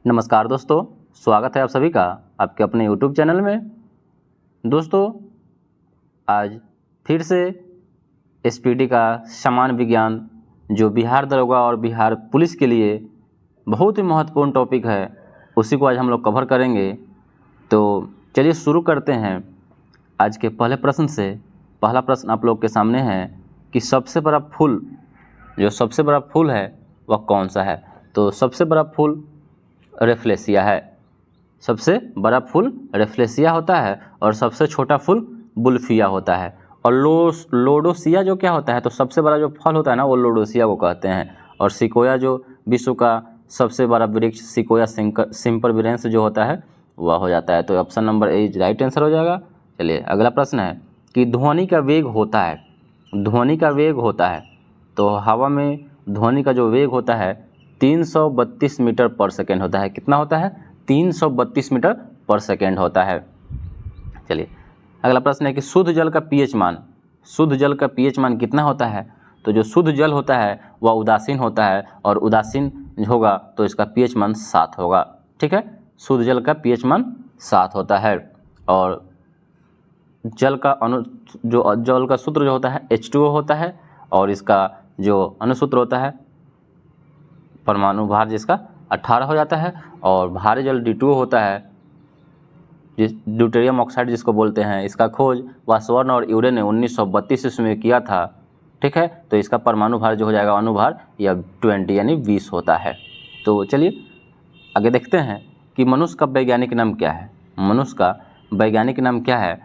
नमस्कार दोस्तों, स्वागत है आप सभी का आपके अपने YouTube चैनल में। दोस्तों, आज फिर से एसपीटी का समान विज्ञान जो बिहार दरोगा और बिहार पुलिस के लिए बहुत ही महत्वपूर्ण टॉपिक है, उसी को आज हम लोग कवर करेंगे। तो चलिए शुरू करते हैं आज के पहले प्रश्न से। पहला प्रश्न आप लोग के सामने है कि सबसे बड़ा फूल है वह कौन सा है। तो सबसे बड़ा फूल रेफ्लेसिया है। सबसे बड़ा फूल रेफ्लेसिया होता है और सबसे छोटा फूल बुल्फिया होता है। और लोडोसिया जो क्या होता है, तो सबसे बड़ा जो फल होता है ना, वो लोडोसिया को कहते हैं। और सिकोया जो विश्व का सबसे बड़ा वृक्ष सिकोया सिम्परविरेंस जो होता है वह हो जाता है। तो option number A right answer हो जाएगा। चलिए अगला प्रश्न है कि ध्वनि का वेग होता है। तो हवा में ध्वनि का जो वेग होता है 332 मीटर पर सेकेंड होता है। कितना होता है? 332 मीटर पर सेकेंड होता है। चलिए अगला प्रश्न है कि शुद्ध जल का पीएच मान कितना होता है। तो जो शुद्ध जल होता है वह उदासीन होता है, और उदासीन होगा तो इसका पीएच मान 7 होगा। ठीक है, शुद्ध जल का पीएच मान 7 होता है। और जल का सूत्र जो होता है H2O होता है, और इसका जो अनुसूत्र होता है परमाणु भार जिसका 18 हो जाता है। और भारी जल D2O होता है, ड्यूटेरियम ऑक्साइड जिसको बोलते हैं। इसका खोज वासवर्न और यूरे ने 1932 ईस्वी में किया था। ठीक है, तो इसका परमाणु भार जो हो जाएगा अनुभार या 20 यानी 20 होता है। तो चलिए आगे देखते हैं कि मनुष्य का वैज्ञानिक नाम क्या है।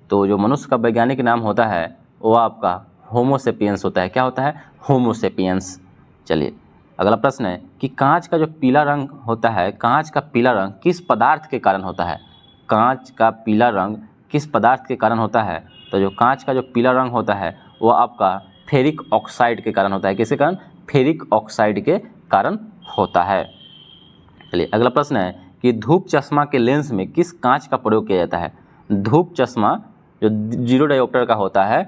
तो जो मनुष्य का वैज्ञानिक नाम होता है वो आपका होमोसेपियंस होता है। क्या होता है? होमोसेपियंस। चलिए अगला प्रश्न है कि कांच का जो पीला रंग होता है, कांच का पीला रंग किस पदार्थ के कारण होता है। कांच का पीला रंग किस पदार्थ के कारण होता है। तो जो कांच का जो पीला रंग होता है वो आपका फेरिक ऑक्साइड के कारण होता है। किसके कारण? फेरिक ऑक्साइड के कारण होता है। चलिए अगला प्रश्न है कि धूप चश्मा के लेंस में किस कांच का प्रयोग किया जाता है। धूप चश्मा जो जीरो डायोप्टर का होता है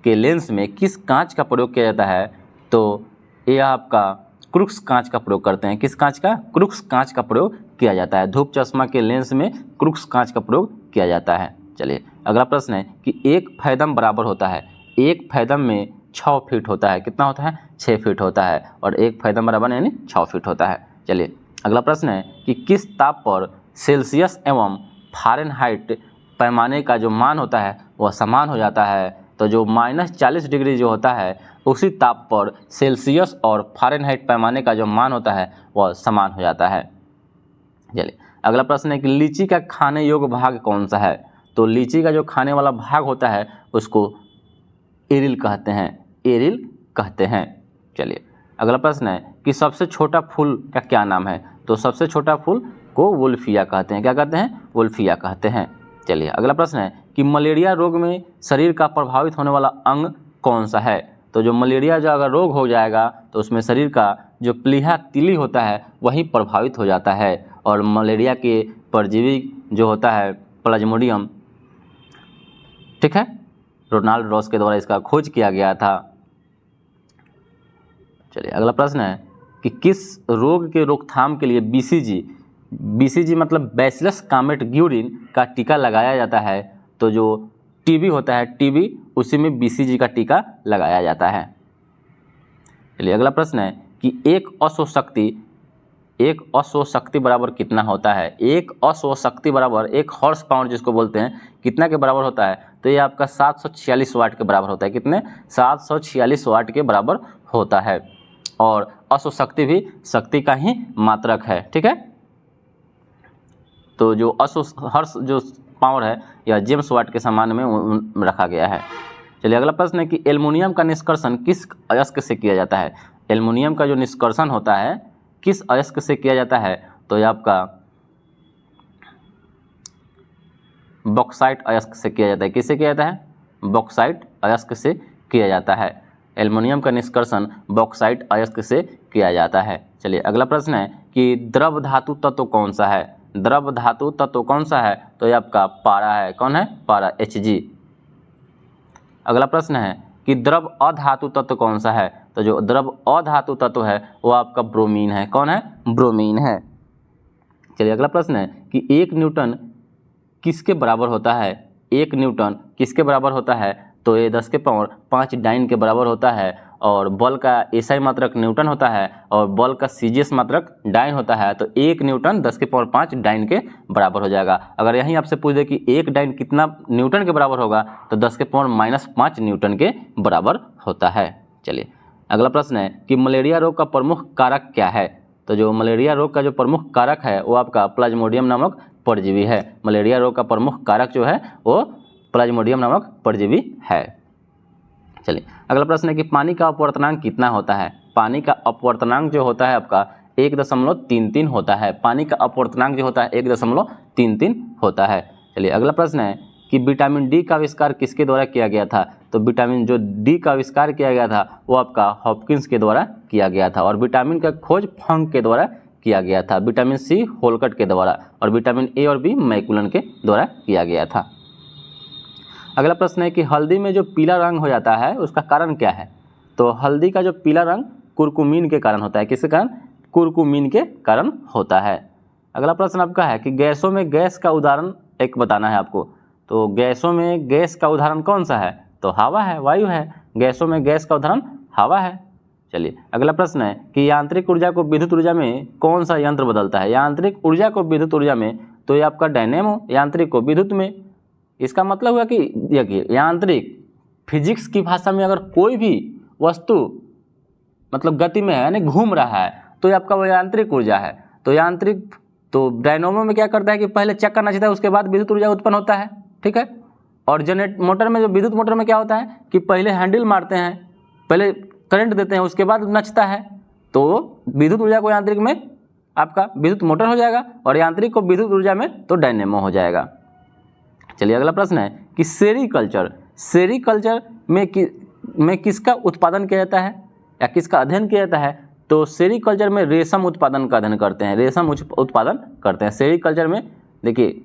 के लेंस में किस कांच का प्रयोग किया जाता है। तो ये आपका क्रूक्स कांच का प्रयोग करते हैं। किस कांच का? क्रूक्स कांच का प्रयोग किया जाता है। धूप चश्मा के लेंस में क्रूक्स कांच का प्रयोग किया जाता है। चलिए अगला प्रश्न है कि एक फैदम बराबर होता है, एक फैदम में 6 फीट होता है। कितना होता है? 6 फीट होता है। और एक फैदम बराबर यानी 6 फीट होता है। चलिए अगला प्रश्न है कि किस ताप पर सेल्सियस एवं फ़ारेनहाइट पैमाने का जो मान होता है वह समान हो जाता है। तो जो -40 डिग्री जो होता है उसी ताप पर सेल्सियस और फ़ारेनहाइट पैमाने का जो मान होता है वह समान हो जाता है। चलिए अगला प्रश्न है कि लीची का खाने योग्य भाग कौन सा है। तो लीची का जो खाने वाला भाग होता है उसको एरिल कहते हैं। चलिए अगला प्रश्न है कि सबसे छोटा फूल का क्या नाम है। तो सबसे छोटा फूल को वुल्फिया कहते हैं। क्या कहते हैं? वुल्फिया कहते हैं। चलिए अगला प्रश्न है कि मलेरिया रोग में शरीर का प्रभावित होने वाला अंग कौन सा है। तो जो मलेरिया जो अगर रोग हो जाएगा तो उसमें शरीर का जो प्लीहा तिली होता है वही प्रभावित हो जाता है। और मलेरिया के परजीवी जो होता है प्लाज्मोडियम, ठीक है, रोनाल्ड रॉस के द्वारा इसका खोज किया गया था। चलिए अगला प्रश्न है कि किस रोग के रोकथाम के लिए बीसीजी मतलब बैसिलस कामेट ग्यूरिन का टीका लगाया जाता है। तो जो टीबी होता है, टीबी उसी में बीसीजी का टीका लगाया जाता है। चलिए अगला प्रश्न है कि एक अश्व शक्ति बराबर कितना होता है। एक अश्व शक्ति बराबर 1 हॉर्स पावर जिसको बोलते हैं कितना के बराबर होता है। तो ये आपका 746 वाट के बराबर होता है। कितने? 746 वाट के बराबर होता है। और अश्व शक्ति भी शक्ति का ही मात्रक है। ठीक है, तो जो अश्व हर्ष जो पावर है यह जेम्स वाट के समान में रखा गया है। चलिए अगला प्रश्न है कि एल्युमिनियम का निष्कर्षण किस अयस्क से किया जाता है। एल्युमिनियम का जो निष्कर्षण होता है किस अयस्क से किया जाता है। तो यह आपका बॉक्साइट अयस्क से किया जाता है। किससे किया जाता है? बॉक्साइट अयस्क से किया जाता है। एल्युमिनियम का निष्कर्षण बॉक्साइट अयस्क से किया जाता है। चलिए अगला प्रश्न है कि द्रव धातु तत्व कौन सा है। द्रव धातु तत्व कौन सा है। तो ये आपका पारा है। कौन है? पारा, Hg। अगला प्रश्न है कि द्रव अधातु तत्व कौन सा है। तो जो द्रव अधातु तत्व है वो आपका ब्रोमीन है। कौन है? ब्रोमीन है। चलिए अगला प्रश्न है कि 1 न्यूटन किसके बराबर होता है? 1 न्यूटन किसके बराबर होता है? तो ये 10 के पावर 5 डाइन के बराबर होता है और बल का एसआई मात्रक न्यूटन होता है और बल का सीजीएस मात्रक डाइन होता है। तो 1 न्यूटन 10 के पावर 5 डाइन के बराबर हो जाएगा। अगर यहीं आपसे पूछ दे कि 1 डाइन कितना न्यूटन के बराबर होगा तो 10 के पावर -5 न्यूटन के बराबर होता है। चलिए अगला प्रश्न है कि मलेरिया रोग का प्रमुख कारक क्या है? तो जो मलेरिया रोग का जो प्रमुख कारक है वो आपका प्लाज्मोडियम नामक परजीवी है। मलेरिया रोग का प्रमुख कारक जो है वो प्लाज्मोडियम नामक परजीवी है। चलिए अगला प्रश्न है कि पानी का अपवर्तनांक कितना होता है? पानी का अपवर्तनांक जो होता है आपका 1.33 होता है। पानी का अपवर्तनांक जो होता है 1.33 होता है। चलिए अगला प्रश्न है कि विटामिन डी का आविष्कार किसके द्वारा किया गया था? तो विटामिन जो डी का आविष्कार किया गया था वो आपका हॉपकिंस के द्वारा किया गया था और विटामिन का खोज फंक के द्वारा किया गया था। विटामिन सी होलकट के द्वारा और विटामिन ए और बी मैकुलन के द्वारा किया गया था। अगला प्रश्न है कि हल्दी में जो पीला रंग हो जाता है उसका कारण क्या है? तो हल्दी का जो पीला रंग कुरकुमीन के कारण होता है। किसके कारण? कुरकुमीन के कारण होता है। अगला प्रश्न आपका है कि गैसों में गैस का उदाहरण एक बताना है आपको। तो गैसों में गैस का उदाहरण कौन सा है? तो हवा है, वायु है। गैसों में गैस का उदाहरण हवा है। चलिए अगला प्रश्न है कि यांत्रिक ऊर्जा को विद्युत ऊर्जा में कौन सा यंत्र बदलता है? यांत्रिक ऊर्जा को विद्युत ऊर्जा में तो ये आपका डायनेमो, यांत्रिक को विद्युत में। इसका मतलब हुआ कि देखिए यांत्रिक फिजिक्स की भाषा में अगर कोई भी वस्तु मतलब गति में है यानी घूम रहा है तो ये आपका वो यांत्रिक ऊर्जा है। तो यांत्रिक तो डायनेमो में क्या करता है कि पहले चक्का नचता है उसके बाद विद्युत ऊर्जा उत्पन्न होता है, ठीक है। और जनरेट मोटर में जो विद्युत मोटर में क्या होता है कि पहले हैंडल मारते हैं, पहले करंट देते हैं उसके बाद नचता है। तो विद्युत ऊर्जा को यांत्रिक में आपका विद्युत मोटर हो जाएगा और यांत्रिक को विद्युत ऊर्जा में तो डायनेमो हो जाएगा। चलिए अगला प्रश्न है कि सेरीकल्चर में किसका उत्पादन किया जाता है या किसका अध्ययन किया जाता है? तो सेरीकल्चर में रेशम उत्पादन का अध्ययन करते हैं, रेशम उत्पादन करते हैं। सेरीकल्चर में देखिए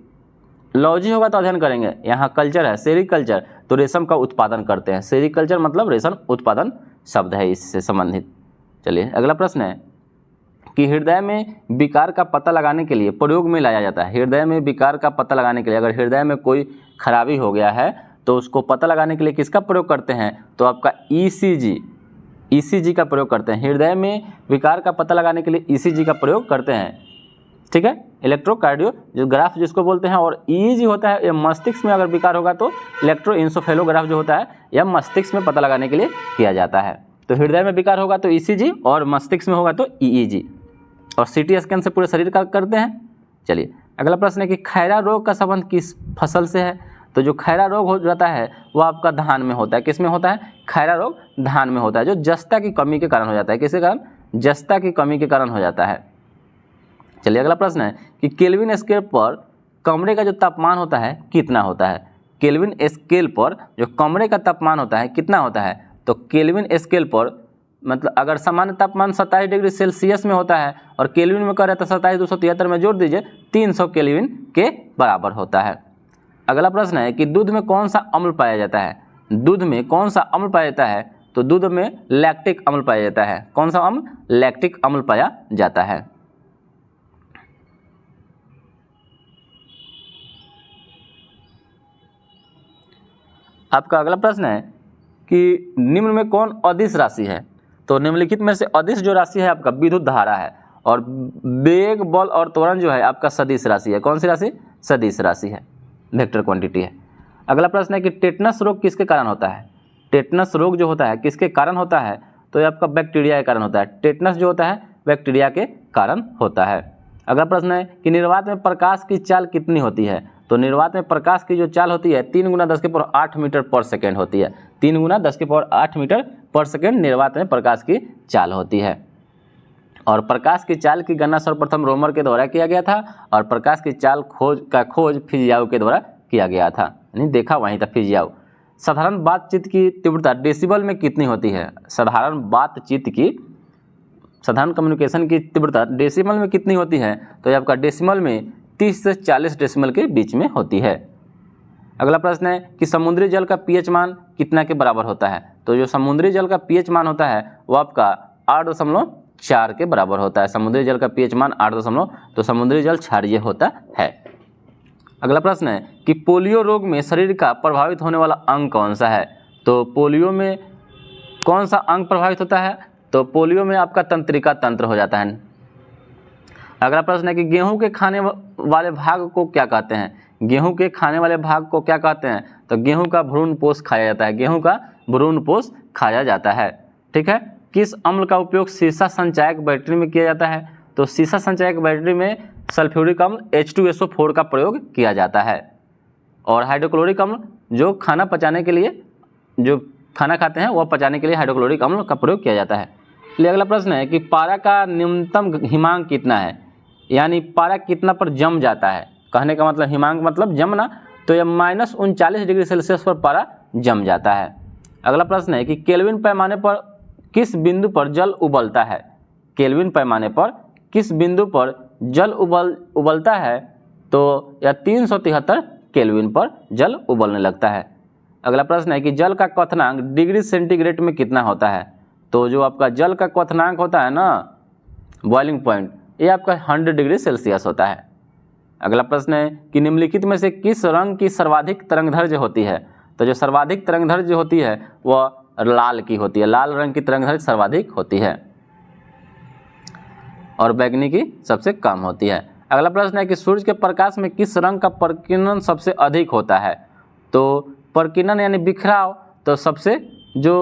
लॉजी होगा तो अध्ययन करेंगे, यहाँ कल्चर है सेरीकल्चर तो रेशम का उत्पादन करते हैं। सेरीकल्चर मतलब रेशम उत्पादन शब्द है इससे संबंधित। चलिए अगला प्रश्न है कि हृदय में विकार का पता लगाने के लिए प्रयोग में लाया जाता है। हृदय में विकार का पता लगाने के लिए अगर हृदय में कोई खराबी हो गया है तो उसको पता लगाने के लिए किसका प्रयोग करते हैं? तो आपका ईसीजी का प्रयोग करते हैं। हृदय में विकार का पता लगाने के लिए ईसीजी का प्रयोग करते हैं, ठीक है, इलेक्ट्रोकार्डियोग्राफ जिसको बोलते हैं। और ईईजी होता है ये मस्तिष्क में अगर विकार होगा तो इलेक्ट्रोइंसोफेलोग्राफ जो होता है यह मस्तिष्क में पता लगाने के लिए किया जाता है। तो हृदय में विकार होगा तो ईसीजी और मस्तिष्क में होगा तो ईईजी और सीटी स्कैन से पूरे शरीर का करते हैं। चलिए अगला प्रश्न है कि खैरा रोग का संबंध किस फसल से है? तो जो खैरा रोग हो जाता है वो आपका धान में होता है। किस में होता है? खैरा रोग धान में होता है जो जस्ता की कमी के कारण हो जाता है। किसके कारण? जस्ता की कमी के कारण हो जाता है। चलिए अगला प्रश्न है कि केल्विन स्केल पर कमरे का जो तापमान होता है कितना होता है? केल्विन स्केल पर जो कमरे का तापमान होता है कितना होता है? तो केल्विन स्केल पर मतलब अगर सामान्य तापमान 27 डिग्री सेल्सियस में होता है और केल्विन में कर रहा था 27,273 में जोड़ दीजिए 300 केल्विन के बराबर होता है। अगला प्रश्न है कि दूध में कौन सा अम्ल पाया जाता है? दूध में कौन सा अम्ल पाया जाता है? तो दूध में लैक्टिक अम्ल पाया जाता है। कौन सा अम्ल? लैक्टिक अम्ल पाया जाता है। आपका अगला प्रश्न है कि निम्न में कौन अदिश राशि है? तो निम्नलिखित में से अदिश जो राशि है आपका विद्युत धारा है और वेग, बल और त्वरण जो है आपका सदिश राशि है। कौन सी राशि? सदिश राशि है, वेक्टर क्वांटिटी है। अगला प्रश्न है कि टेटनस रोग किसके कारण होता है? टेटनस रोग जो होता है किसके कारण होता है? तो ये आपका बैक्टीरिया के कारण होता है। टेटनस जो होता है बैक्टीरिया के कारण होता है। अगला प्रश्न है कि निर्वात में प्रकाश की चाल कितनी होती है? तो निर्वात में प्रकाश की जो चाल होती है 3 × 10⁸ मीटर पर सेकेंड होती है। 3 × 10⁸ मीटर पर सेकेंड निर्वात में प्रकाश की चाल होती है। और प्रकाश की चाल की गणना सर्वप्रथम रोमर के द्वारा किया गया था और प्रकाश की चाल खोज फिजियाउ के द्वारा किया गया था, यानी देखा वहीं था फिजियाउ। साधारण बातचीत की तीव्रता डेसिबल में कितनी होती है? साधारण कम्युनिकेशन की तीव्रता डेसिमल में कितनी होती है? तो ये आपका डेसिमल में 30 से 40 डेसिमल के बीच में होती है। अगला प्रश्न है कि समुद्री जल का पीएच मान कितना के बराबर होता है? तो जो समुद्री जल का पीएच मान होता है वो आपका 4 के बराबर होता है। समुद्री जल का पीएच मान 8 तो समुद्री जल क्षारीय होता है। अगला प्रश्न है कि पोलियो रोग में शरीर का प्रभावित होने वाला अंग कौन सा है? तो पोलियो में कौन सा अंग प्रभावित होता है? तो पोलियो में आपका तंत्रिका तंत्र हो जाता है। अगला प्रश्न है कि गेहूं के खाने वाले भाग को क्या कहते हैं? गेहूं के खाने वाले भाग को क्या कहते हैं? तो गेहूं का भ्रूणपोष खाया जाता है। गेहूं का भ्रूणपोष खाया जाता है। ठीक है। किस अम्ल का उपयोग सीसा संचायक बैटरी में किया जाता है? तो सीसा संचायक बैटरी में सल्फ्यूरिक अम्ल H2SO4 का प्रयोग किया जाता है। और हाइड्रोक्लोरिक अम्ल जो खाना पचाने के लिए, जो खाना खाते हैं वह पचाने के लिए हाइड्रोक्लोरिक अम्ल का प्रयोग किया जाता है। चलिए अगला प्रश्न है कि पारा का न्यूनतम हिमांक कितना है? यानी पारा कितना पर जम जाता है? कहने का मतलब हिमांक मतलब जमना, तो यह -39 डिग्री सेल्सियस पर पारा जम जाता है। अगला प्रश्न है कि केल्विन पैमाने पर किस बिंदु पर जल उबलता है? केल्विन पैमाने पर किस बिंदु पर जल उबलता है? तो यह 373 केल्विन पर जल उबलने लगता है। अगला प्रश्न है कि जल का क्वथनांक डिग्री सेंटीग्रेड में कितना होता है? तो जो आपका जल का क्वथनांक होता है ना, बॉइलिंग पॉइंट, ये आपका 100 डिग्री सेल्सियस होता है। अगला प्रश्न है कि निम्नलिखित में से किस रंग की सर्वाधिक तरंगदैर्घ्य होती है? तो जो सर्वाधिक तरंगदैर्घ्य होती है वह लाल की होती है। लाल रंग की तरंगदैर्घ्य सर्वाधिक होती है और बैंगनी की सबसे कम होती है। अगला प्रश्न है कि सूर्य के प्रकाश में किस रंग का प्रकीर्णन सबसे अधिक होता है? तो प्रकीर्णन यानी बिखराव तो सबसे जो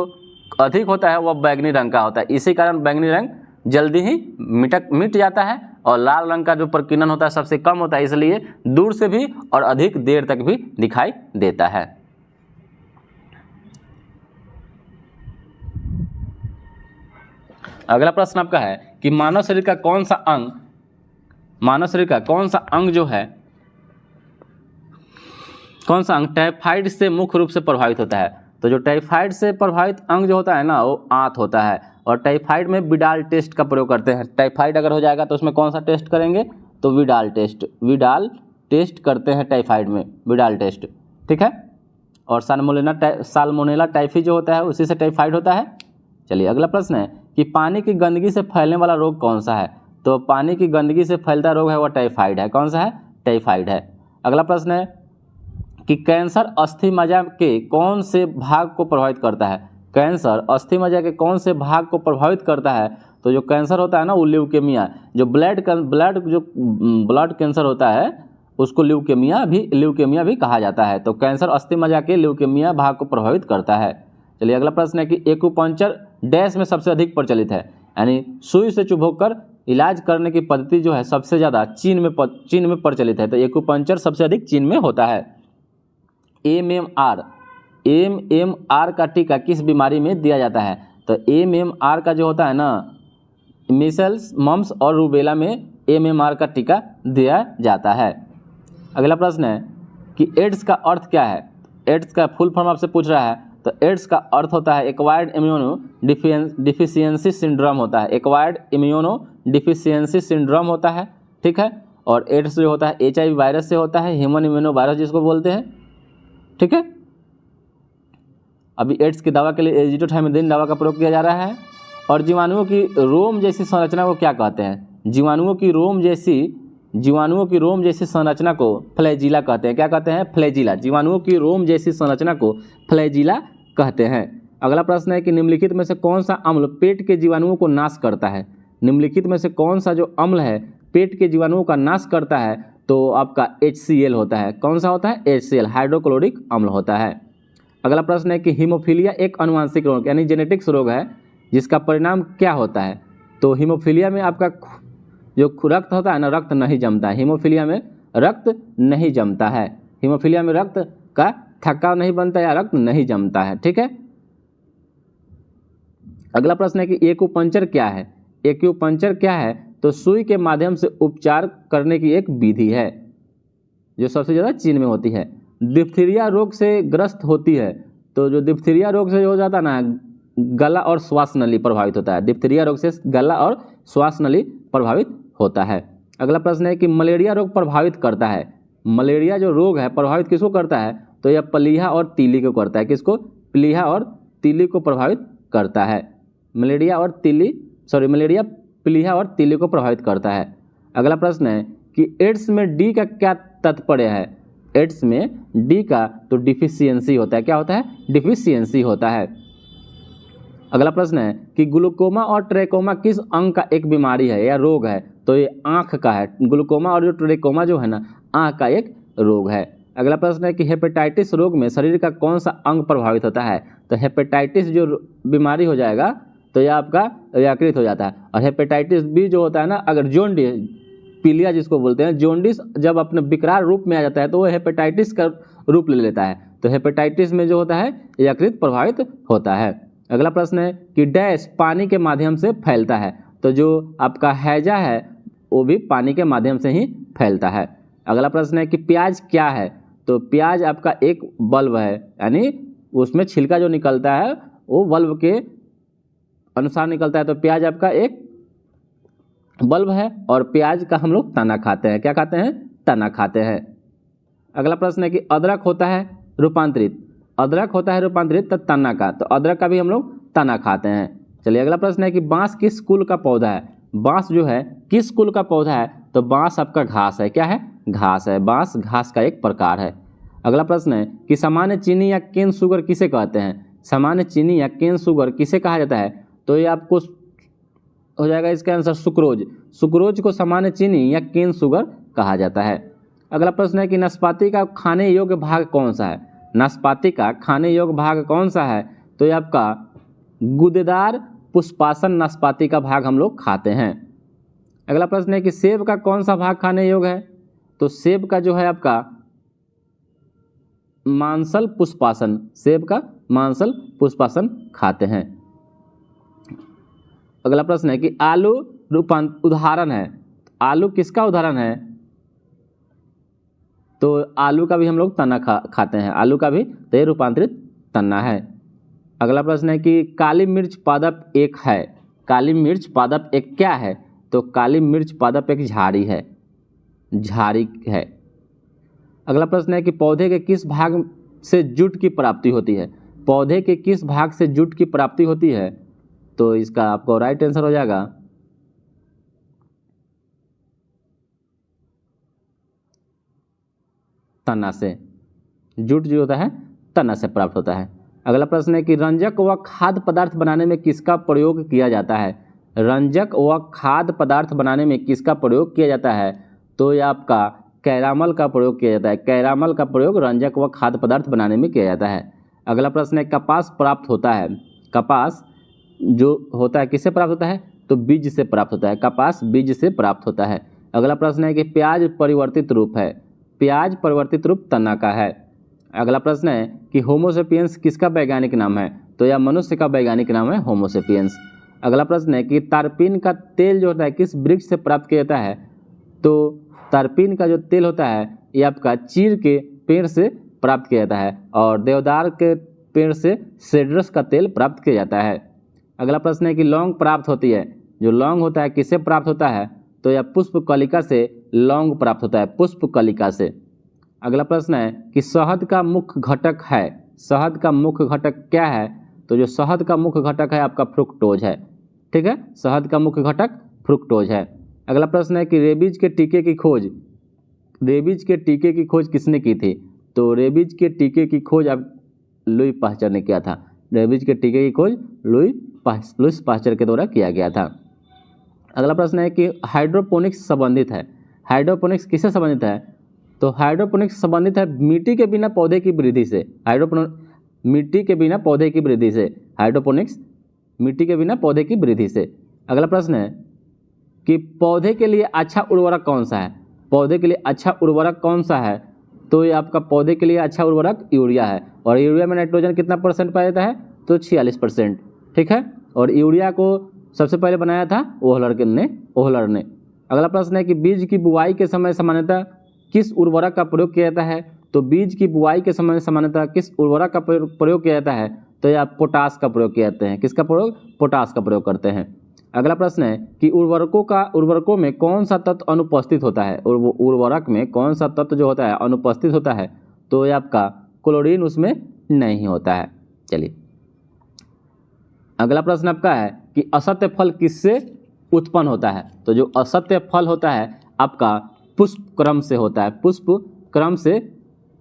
अधिक होता है वह बैंगनी रंग का होता है। इसी कारण बैंगनी रंग जल्दी ही मिट जाता है और लाल रंग का जो प्रकीर्णन होता है सबसे कम होता है, इसलिए दूर से भी और अधिक देर तक भी दिखाई देता है। अगला प्रश्न आपका है कि मानव शरीर का कौन सा अंग जो है, कौन सा अंग टाइफाइड से मुख्य रूप से प्रभावित होता है? तो जो टाइफाइड से प्रभावित अंग जो होता है ना वो आंत होता है। और टाइफाइड में विडाल टेस्ट का प्रयोग करते हैं। टाइफाइड अगर हो जाएगा तो उसमें कौन सा टेस्ट करेंगे? तो विडाल टेस्ट करते हैं टाइफाइड में, विडाल टेस्ट। ठीक है। और साल्मोनेला टाइफी जो होता है उसी से टाइफाइड होता है। चलिए अगला प्रश्न है कि पानी की गंदगी से फैलने वाला रोग कौन सा है? तो पानी की गंदगी से फैलता रोग है वह टाइफाइड है। कौन सा है? टाइफाइड है। अगला प्रश्न है कि कैंसर अस्थि मज्जा के कौन से भाग को प्रभावित करता है? कैंसर अस्थि मज्जा के कौन से भाग को प्रभावित करता है? तो जो कैंसर होता है ना वो ल्यूकेमिया, जो ब्लड कैंसर होता है उसको ल्यूकेमिया भी कहा जाता है। तो कैंसर अस्थि मज्जा के ल्यूकेमिया भाग को प्रभावित करता है। चलिए अगला प्रश्न है कि एक्यूपंक्चर डैश में सबसे अधिक प्रचलित है, यानी सुई से चुभोकर इलाज करने की पद्धति जो है सबसे ज़्यादा चीन में प्रचलित है। तो एक्यूपंक्चर सबसे अधिक चीन में होता है। एमएमआर का टीका किस बीमारी में दिया जाता है? तो एमएमआर का जो होता है ना, मीसल्स, मम्स और रूबेला में एमएमआर का टीका दिया जाता है। अगला प्रश्न है कि एड्स का अर्थ क्या है? एड्स का फुल फॉर्म आपसे पूछ रहा है। तो एड्स का अर्थ होता है एक्वायर्ड इम्यूनो डिफिशियंसी सिंड्रोम होता है। एक्वायर्ड इम्यूनो डिफिशियंसी सिंड्रोम होता है। ठीक है। और एड्स जो होता है HIV वायरस से होता है, ह्यूमन इम्यूनो वायरस जिसको बोलते हैं। ठीक है। अभी एड्स की दवा के लिए एजिडोथाइमिन दवा का प्रयोग किया जा रहा है। और जीवाणुओं की रोम जैसी संरचना को क्या कहते हैं? जीवाणुओं की रोम जैसी संरचना को फ्लैजिला कहते हैं। क्या कहते हैं? फ्लैजिला। जीवाणुओं की रोम जैसी संरचना को फ्लैजिला कहते हैं। अगला प्रश्न है कि निम्नलिखित में से कौन सा अम्ल पेट के जीवाणुओं को नाश करता है? निम्नलिखित में से कौन सा जो अम्ल है पेट के जीवाणुओं का नाश करता है? तो आपका HCl होता है। कौन सा होता है? HCl, हाइड्रोक्लोरिक अम्ल होता है। अगला प्रश्न है कि हीमोफीलिया एक अनुवांशिक रोग यानी जेनेटिक्स रोग है जिसका परिणाम क्या होता है? तो हीमोफीलिया में आपका जो रक्त होता है ना, रक्त नहीं जमता है। हीमोफीलिया में रक्त नहीं जमता है। हीमोफीलिया में रक्त का थक्का नहीं बनता या रक्त नहीं जमता है। ठीक है। अगला प्रश्न है कि एक्यूपंक्चर क्या है? एक्यूपंक्चर क्या है? तो सुई के माध्यम से उपचार करने की एक विधि है जो सबसे ज़्यादा चीन में होती है। डिप्थीरिया रोग से ग्रस्त होती है। तो जो डिप्थीरिया रोग से हो जाता है ना, गला और श्वास नली प्रभावित होता है। डिप्थीरिया रोग से गला और श्वास नली प्रभावित होता है। अगला प्रश्न है कि मलेरिया रोग प्रभावित करता है। मलेरिया जो रोग है प्रभावित किसको करता है? तो यह प्लीहा और तीली को करता है। किसको? प्लीहा और तीली को प्रभावित करता है। मलेरिया प्लीहा और तीली को प्रभावित करता है। अगला प्रश्न है कि एड्स में डी का क्या तात्पर्य है। एड्स में डी का तो डिफिशियंसी होता है। क्या होता है? डिफिशियंसी होता है। अगला प्रश्न है कि ग्लूकोमा और ट्रेकोमा किस अंग का एक बीमारी है या रोग है। तो ये आँख का है। ग्लूकोमा और जो ट्रेकोमा जो है ना, आँख का एक रोग है। अगला प्रश्न है कि हेपेटाइटिस रोग में शरीर का कौन सा अंग प्रभावित होता है। तो हेपेटाइटिस जो बीमारी हो जाएगा तो यह आपका यकृत हो जाता है। और हेपेटाइटिस बी जो होता है ना, अगर जोंडिस, पीलिया जिसको बोलते हैं, जोंडिस जब अपने विकराल रूप में आ जाता है तो वो हेपेटाइटिस का रूप ले लेता है। तो हेपेटाइटिस में जो होता है यकृत प्रभावित होता है। अगला प्रश्न है कि डैश पानी के माध्यम से फैलता है। तो जो आपका हैजा है वो भी पानी के माध्यम से ही फैलता है। अगला प्रश्न है कि प्याज क्या है। तो प्याज आपका एक बल्ब है, यानी उसमें छिलका जो निकलता है वो बल्ब के अनुसार निकलता है। तो प्याज आपका एक बल्ब है और प्याज का हम लोग तना खाते हैं। क्या खाते हैं? तना खाते हैं। अगला प्रश्न है कि अदरक होता है रूपांतरित। अदरक होता है रूपांतरित तना का, तो अदरक का भी हम लोग तना खाते हैं। चलिए अगला प्रश्न है कि बांस किस कुल का पौधा है। बांस जो है किस कुल का पौधा है। तो बांस आपका घास है। क्या है? घास है। बांस घास का एक प्रकार है। अगला प्रश्न है कि सामान्य चीनी या केन शुगर किसे कहते हैं। सामान्य चीनी या केन शुगर किसे कहा जाता है। तो ये आपको हो जाएगा इसका आंसर सुक्रोज। सुक्रोज को सामान्य चीनी या केन शुगर कहा जाता है। अगला प्रश्न है कि नाशपाती का खाने योग्य भाग कौन सा है। नाशपाती का खाने योग्य भाग कौन सा है। तो ये आपका गूदेदार पुष्पासन नाशपाती का भाग हम लोग खाते हैं। अगला प्रश्न है कि सेब का कौन सा भाग खाने योग्य है। तो सेब का जो है आपका मांसल पुष्पासन, सेब का मांसल पुष्पासन खाते हैं। अगला प्रश्न है कि आलू उदाहरण है। आलू किसका उदाहरण है। तो आलू का भी हम लोग तना खाते हैं। आलू का भी तो ये रूपांतरित तना है। अगला प्रश्न है कि काली मिर्च पादप एक है। काली मिर्च पादप एक क्या है। तो काली मिर्च पादप एक झाड़ी है। झाड़ी है। अगला प्रश्न है कि पौधे के किस भाग से जूट की प्राप्ति होती है। पौधे के किस भाग से जूट की प्राप्ति होती है। तो इसका आपको राइट आंसर हो जाएगा तना से। जूट जो होता है तना से प्राप्त होता है। अगला प्रश्न है कि रंजक व खाद्य पदार्थ बनाने में किसका प्रयोग किया जाता है। रंजक व खाद्य पदार्थ बनाने में किसका प्रयोग किया जाता है। तो ये आपका कैरामल का प्रयोग किया जाता है। कैरामल का प्रयोग रंजक व खाद्य पदार्थ बनाने में किया जाता है। अगला प्रश्न है कपास प्राप्त होता है। कपास जो होता है किससे प्राप्त होता है। तो बीज से प्राप्त होता है। कपास बीज से प्राप्त होता है। अगला प्रश्न है कि प्याज परिवर्तित रूप है। प्याज परिवर्तित रूप तना का है। अगला प्रश्न है कि होमोसेपियंस किसका वैज्ञानिक नाम है। तो यह मनुष्य का वैज्ञानिक नाम है होमोसेपियंस। अगला प्रश्न है कि तारपीन का तेल जो होता है किस वृक्ष से प्राप्त किया जाता है। तो तारपीन का जो तेल होता है ये आपका चीड़ के पेड़ से प्राप्त किया जाता है और देवदार के पेड़ से सेड्रस का तेल प्राप्त किया जाता है। अगला प्रश्न है कि लौंग प्राप्त होती है। जो लौंग होता है किससे प्राप्त होता है। तो यह पुष्पकलिका से लौंग प्राप्त होता है। पुष्पकलिका से। अगला प्रश्न है कि शहद का मुख्य घटक है। शहद का मुख्य घटक क्या है। तो जो शहद का मुख्य घटक है आपका फ्रुक्टोज है। ठीक है, शहद का मुख्य घटक फ्रुक्टोज है। अगला प्रश्न है कि रेबीज के टीके की खोज, रेबीज के टीके की खोज किसने की थी। तो रेबीज के टीके की खोज अब लुई पास्चर ने किया था। रेबीज के टीके की खोज लुईस पास्चर के द्वारा किया गया था। अगला प्रश्न है कि हाइड्रोपोनिक्स संबंधित है। हाइड्रोपोनिक्स किससे संबंधित है। तो हाइड्रोपोनिक्स संबंधित है मिट्टी के बिना पौधे की वृद्धि से। मिट्टी के बिना पौधे की वृद्धि से। हाइड्रोपोनिक्स मिट्टी के बिना पौधे की वृद्धि से। अगला प्रश्न है कि पौधे के लिए अच्छा उर्वरक कौन सा है। पौधे के लिए अच्छा उर्वरक कौन सा है। तो ये आपका पौधे के लिए अच्छा उर्वरक यूरिया है। और यूरिया में नाइट्रोजन कितना % पाया जाता है। तो 46%। ठीक है, और यूरिया को सबसे पहले बनाया था ओहलर ने। अगला प्रश्न है कि बीज की बुआई के समय सामान्यतः किस उर्वरक का प्रयोग किया जाता है। तो बीज की बुआई के समय सामान्यतः किस उर्वरक का प्रयोग किया जाता है। तो यह पोटास का प्रयोग किया जाता है। किसका प्रयोग। पोटास का प्रयोग करते हैं। अगला प्रश्न है कि उर्वरकों में कौन सा तत्व अनुपस्थित होता है। उर्वरक में कौन सा तत्व जो होता है अनुपस्थित होता है। तो यह आपका क्लोरीन उसमें नहीं होता है। चलिए अगला प्रश्न आपका है कि असत्य फल किससे उत्पन्न होता है। तो जो असत्य फल होता है आपका पुष्प क्रम से होता है, पुष्प क्रम से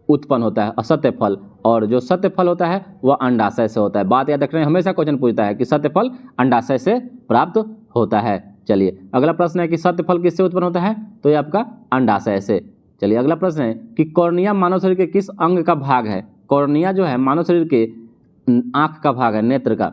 उत्पन्न होता है असत्य फल, और जो सत्य फल होता है वह अंडाशय से होता है। बात याद रखना है, हमेशा क्वेश्चन पूछता है कि सत्य फल अंडाशय से प्राप्त होता है। चलिए अगला प्रश्न है कि सत्य फल किससे उत्पन्न होता है, तो ये आपका अंडाशय से। चलिए अगला प्रश्न है कि कॉर्निया मानव शरीर के किस अंग का भाग है। कॉर्निया जो है मानव शरीर के आँख का भाग है, नेत्र का।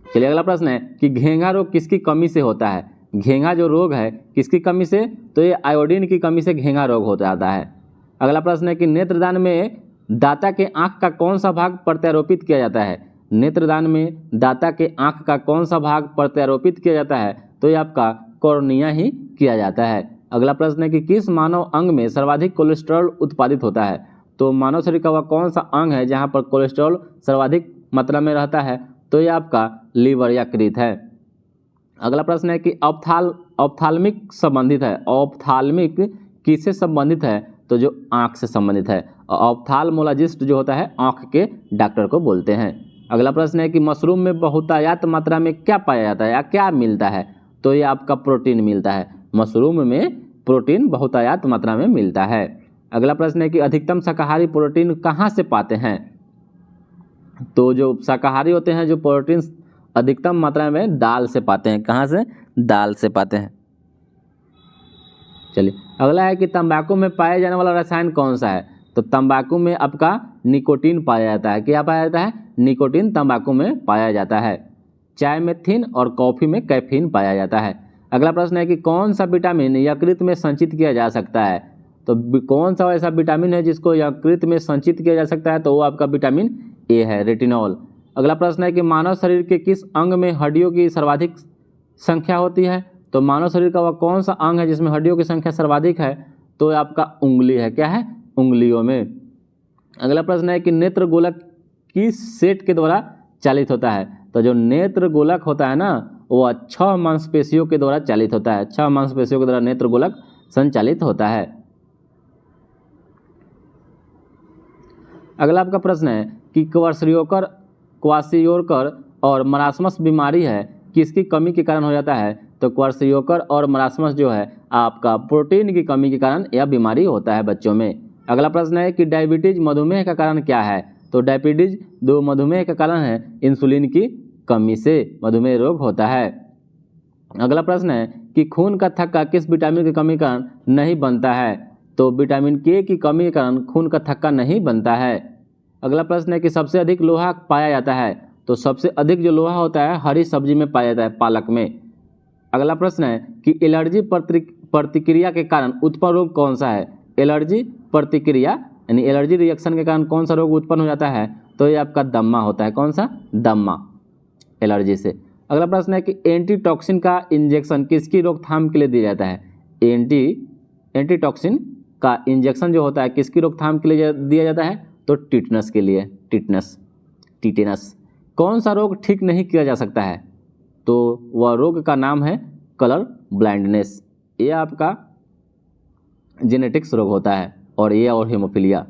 चलिए अगला प्रश्न है कि घेंघा रोग किसकी कमी से होता है। घेंघा जो रोग है किसकी कमी से, तो ये आयोडीन की कमी से घेंघा रोग हो जाता है। अगला प्रश्न है कि नेत्रदान में दाता के आँख का कौन सा भाग प्रत्यारोपित किया जाता है। नेत्रदान में दाता के आँख का कौन सा भाग प्रत्यारोपित किया जाता है, तो ये आपका कॉर्निया ही किया जाता है। अगला प्रश्न है कि किस मानव अंग में सर्वाधिक कोलेस्ट्रॉल उत्पादित होता है। तो मानव शरीर का वह कौन सा अंग है जहाँ पर कोलेस्ट्रॉल सर्वाधिक मात्रा में रहता है, तो ये आपका लीवर या यकृत है। अगला प्रश्न है कि ऑप्थाल्मिक संबंधित है। ऑप्थाल्मिक किससे संबंधित है, तो जो आँख से संबंधित है। ऑप्थाल्मोलॉजिस्ट जो होता है आँख के डॉक्टर को बोलते हैं। अगला प्रश्न है कि मशरूम में बहुतायत मात्रा में क्या पाया जाता है या क्या मिलता है, तो ये आपका प्रोटीन मिलता है। मशरूम में प्रोटीन बहुतायत मात्रा में मिलता है। अगला प्रश्न है कि अधिकतम शाकाहारी प्रोटीन कहाँ से पाते हैं। तो जो शाकाहारी होते हैं जो प्रोटीन अधिकतम मात्रा में दाल से पाते हैं। कहाँ से, दाल से पाते हैं। चलिए अगला है कि तंबाकू में पाया जाने वाला रसायन कौन सा है। तो तंबाकू में आपका निकोटीन पाया जाता है। क्या पाया जाता है, निकोटीन तंबाकू में पाया जाता है। चाय में थिन और कॉफ़ी में कैफीन पाया जाता है। अगला प्रश्न है कि कौन सा विटामिन यकृत में संचित किया जा सकता है। तो कौन सा ऐसा विटामिन है जिसको यकृत में संचित किया जा सकता है, तो वो आपका विटामिन ए है, रेटिनॉल। अगला प्रश्न है कि मानव शरीर के किस अंग में हड्डियों की सर्वाधिक संख्या होती है। तो मानव शरीर का वह कौन सा अंग है जिसमें हड्डियों की संख्या सर्वाधिक है, तो आपका उंगली है। क्या है, उंगलियों में। अगला प्रश्न है कि नेत्र गोलक किस सेट के द्वारा चालित होता है। तो जो नेत्र गोलक होता है ना, वह 6 मांसपेशियों के द्वारा चालित होता है। 6 मांसपेशियों के द्वारा नेत्र गोलक संचालित होता है। अगला आपका प्रश्न है कि क्वाशियोकर और मरासमस बीमारी है किसकी कमी के कारण हो जाता है। तो क्वाशियोकर और मरासमस जो है आपका प्रोटीन की कमी के कारण यह बीमारी होता है बच्चों में। अगला प्रश्न है कि डायबिटीज मधुमेह का कारण क्या है। तो डायबिटीज दो मधुमेह का कारण है इंसुलिन की कमी से मधुमेह रोग होता है। अगला प्रश्न है कि खून का थक्का किस विटामिन की कमी के कारण नहीं बनता है। तो विटामिन के की कमी के कारण खून का थक्का नहीं बनता है। अगला प्रश्न है कि सबसे अधिक लोहा पाया जाता है। तो सबसे अधिक जो लोहा होता है हरी सब्जी में पाया जाता है, पालक में। अगला प्रश्न है कि एलर्जी प्रतिक्रिया के कारण उत्पन्न रोग कौन सा है। एलर्जी प्रतिक्रिया यानी एलर्जी रिएक्शन के कारण कौन सा रोग उत्पन्न हो जाता है, तो ये आपका दम्मा होता है। कौन सा, दम्मा, एलर्जी से। अगला प्रश्न है कि एंटीटॉक्सिन का इंजेक्शन किसकी रोकथाम के लिए दिया जाता है। एंटीटॉक्सिन का इंजेक्शन जो होता है किसकी रोकथाम के लिए दिया जाता है, तो टिटनस के लिए, टिटेनस। कौन सा रोग ठीक नहीं किया जा सकता है, तो वह रोग का नाम है कलर ब्लाइंडनेस। ये आपका जेनेटिक्स रोग होता है, और ये और हेमोफीलिया।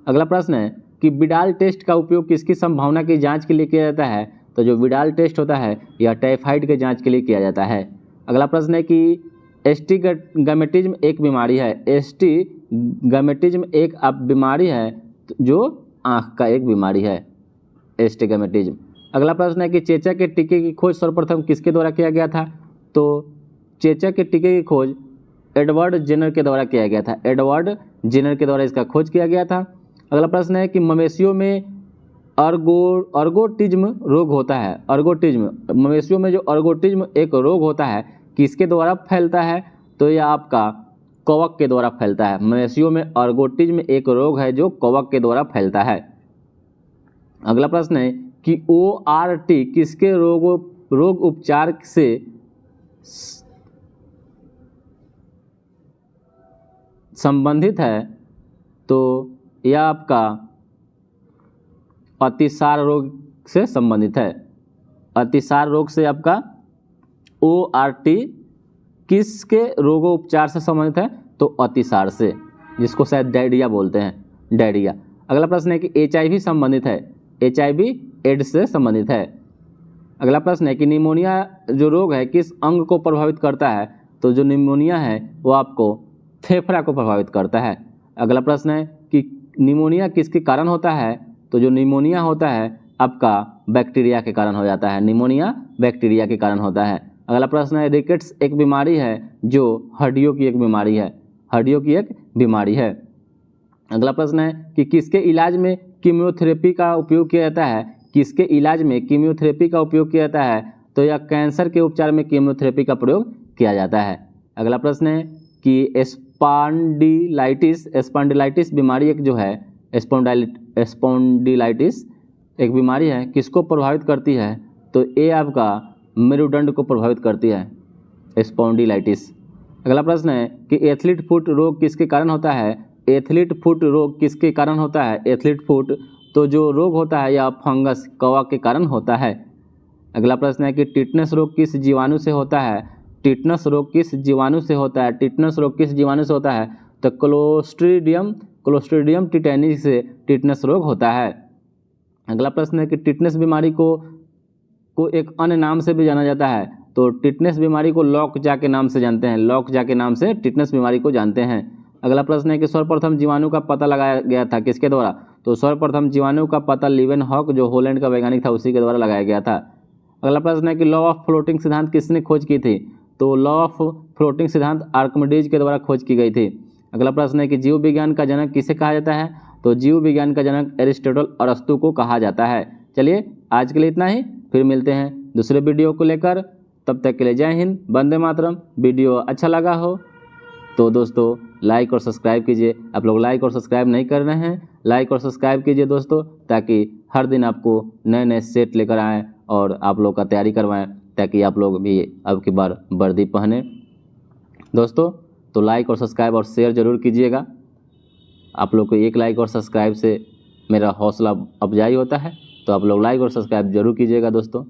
अगला प्रश्न है कि विडाल टेस्ट का उपयोग किसकी संभावना की जांच के लिए किया जाता है। तो जो विडाल टेस्ट होता है यह टाइफाइड के जांच के लिए किया जाता है। अगला प्रश्न है कि एस्टिगमेटिज्म एक बीमारी है। एस्टिगमेटिज्म एक बीमारी है जो आँख का एक बीमारी है, एस्टिगमेटिज्म। अगला प्रश्न है कि चेचक के टीके की खोज सर्वप्रथम किसके द्वारा किया गया था। तो चेचक के टीके की खोज एडवर्ड जेनर के द्वारा किया गया था। एडवर्ड जेनर के द्वारा इसका खोज किया गया था। अगला प्रश्न है कि मवेशियों में अर्गोटिज्म रोग होता है। अर्गोटिज्म, मवेशियों में जो अर्गोटिज्म एक रोग होता है किसके द्वारा फैलता है, तो यह आपका कवक के द्वारा फैलता है। मवेशियों में अर्गोटिज्म एक रोग है जो कवक के द्वारा फैलता है। अगला प्रश्न है कि ORT किसके रोग उपचार से संबंधित है, तो यह आपका अतिसार रोग से संबंधित है। अतिसार रोग से आपका ORT किसके रोगोपचार से संबंधित है, तो अतिसार से, जिसको शायद डायरिया बोलते हैं, डायरिया। अगला प्रश्न है कि HIV संबंधित है। HIV एड्स से संबंधित है। अगला प्रश्न है कि निमोनिया जो रोग है किस अंग को प्रभावित करता है, तो जो निमोनिया है वो आपको फेफड़ा को प्रभावित करता है। अगला प्रश्न है कि निमोनिया किसके कारण होता है, तो जो निमोनिया होता है आपका बैक्टीरिया के कारण हो जाता है, निमोनिया बैक्टीरिया के कारण होता है। अगला प्रश्न है रिकेट्स एक बीमारी है जो हड्डियों की एक बीमारी है, हड्डियों की एक बीमारी है। अगला प्रश्न है कि किसके इलाज में कीमोथेरेपी का उपयोग किया जाता है, किसके इलाज में कीमोथेरेपी का उपयोग किया जाता है, तो यह कैंसर के उपचार में कीमोथेरेपी का प्रयोग किया जाता है। अगला प्रश्न है कि स्पॉन्डिलाइटिस बीमारी एक जो है स्पॉन्डिलाइटिस एक बीमारी है किसको प्रभावित करती है, तो ये आपका मेरुदंड को प्रभावित करती है, स्पॉन्डिलाइटिस। अगला प्रश्न है कि एथलीट फुट रोग किसके कारण होता है, एथलीट फुट रोग किसके कारण होता है, एथलीट फुट तो जो रोग होता है यह फंगस कवक के कारण होता है। अगला प्रश्न है कि टिटनस रोग किस जीवाणु से होता है, टिटनस रोग किस जीवाणु से होता है, टिटनस रोग किस जीवाणु से होता है, तो क्लोस्ट्रीडियम टिटेनी से टिटनस रोग होता है। अगला प्रश्न है कि टिटनस बीमारी को एक अन्य नाम से भी जाना जाता है, तो टिटनस बीमारी को लॉकजा के नाम से जानते हैं, लॉकजा के नाम से टिटनस बीमारी को जानते हैं। अगला प्रश्न है कि सर्वप्रथम जीवाणु का पता लगाया गया था किसके द्वारा, तो सर्वप्रथम जीवाणु का पता लीवेनहॉक जो हॉलैंड का वैज्ञानिक था उसी के द्वारा लगाया गया था। अगला प्रश्न है कि लॉ ऑफ फ्लोटिंग सिद्धांत किसने खोज की थी, तो लॉ ऑफ फ्लोटिंग सिद्धांत आर्किमिडीज के द्वारा खोज की गई थी। अगला प्रश्न है कि जीव विज्ञान का जनक किसे कहा जाता है, तो जीव विज्ञान का जनक एरिस्टोटल अरस्तु को कहा जाता है। चलिए आज के लिए इतना ही, फिर मिलते हैं दूसरे वीडियो को लेकर, तब तक के लिए जय हिंद, वंदे मातरम। वीडियो अच्छा लगा हो तो दोस्तों लाइक और सब्सक्राइब कीजिए। आप लोग लाइक और सब्सक्राइब नहीं कर रहे हैं, लाइक और सब्सक्राइब कीजिए दोस्तों, ताकि हर दिन आपको नए नए सेट लेकर आएँ और आप लोग का तैयारी करवाएं, ताकि आप लोग भी अब की बार वर्दी पहने दोस्तों। तो लाइक और सब्सक्राइब और शेयर ज़रूर कीजिएगा। आप लोग को एक लाइक और सब्सक्राइब से मेरा हौसला अफजाई होता है, तो आप लोग लाइक और सब्सक्राइब जरूर कीजिएगा दोस्तों।